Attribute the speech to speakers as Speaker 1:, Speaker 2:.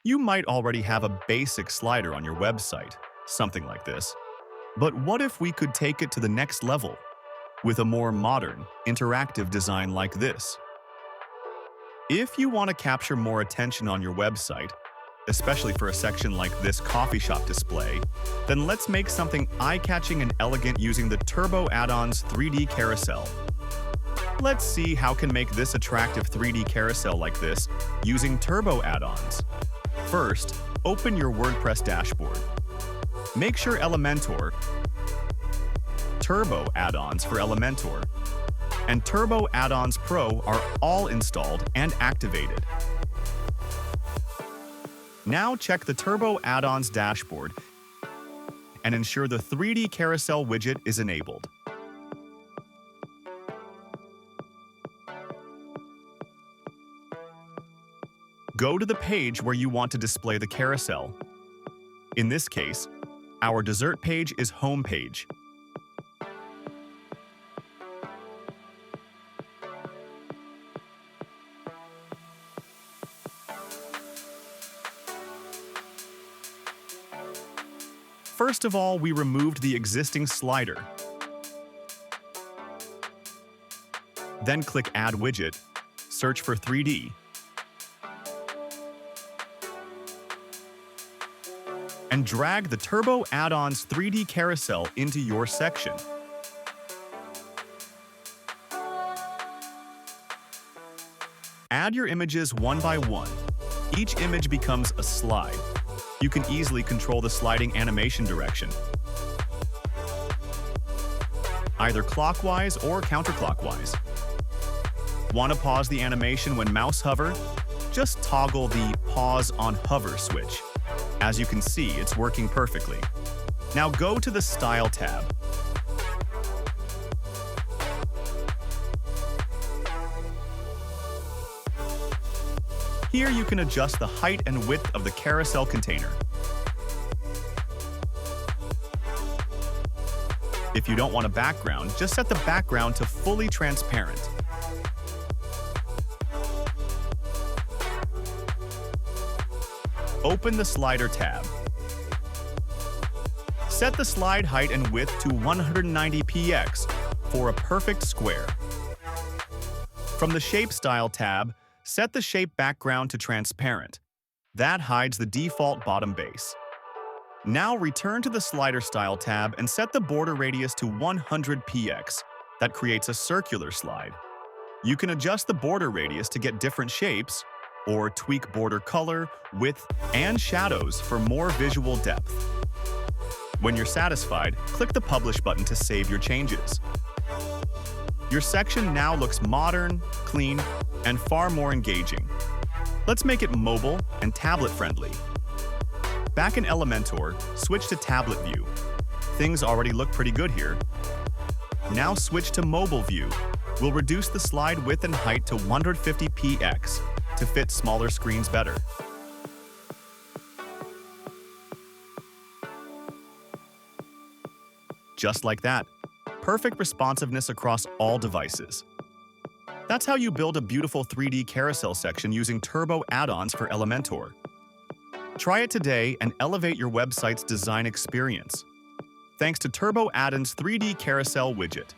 Speaker 1: You might already have a basic slider on your website, something like this. But what if we could take it to the next level with a more modern, interactive design like this? If you want to capture more attention on your website, especially for a section like this coffee shop display, then let's make something eye-catching and elegant using the Turbo Addons 3D Carousel. Let's see how can make this attractive 3D carousel like this using Turbo Addons. First, open your WordPress dashboard. Make sure Elementor, Turbo Addons for Elementor, and Turbo Addons Pro are all installed and activated. Now check the Turbo Addons dashboard and ensure the 3D Carousel widget is enabled. Go to the page where you want to display the carousel. In this case, our dessert page is home page. First of all, we removed the existing slider. Then click Add Widget, search for 3D, and drag the Turbo Addons 3D Carousel into your section. Add your images one by one. Each image becomes a slide. You can easily control the sliding animation direction, either clockwise or counterclockwise. Want to pause the animation when mouse hover? Just toggle the Pause on Hover switch. As you can see, it's working perfectly. Now go to the Style tab. Here you can adjust the height and width of the carousel container. If you don't want a background, just set the background to fully transparent. Open the Slider tab. Set the slide height and width to 190px for a perfect square. From the Shape Style tab, set the shape background to transparent. That hides the default bottom base. Now return to the Slider Style tab and set the border radius to 100px. That creates a circular slide. You can adjust the border radius to get different shapes, or tweak border color, width, and shadows for more visual depth. When you're satisfied, click the Publish button to save your changes. Your section now looks modern, clean, and far more engaging. Let's make it mobile and tablet-friendly. Back in Elementor, switch to tablet view. Things already look pretty good here. Now switch to mobile view. We'll reduce the slide width and height to 150px to fit smaller screens better. Just like that. Perfect responsiveness across all devices. That's how you build a beautiful 3D carousel section using Turbo Addons for Elementor. Try it today and elevate your website's design experience. Thanks to Turbo Addons 3D Carousel Widget.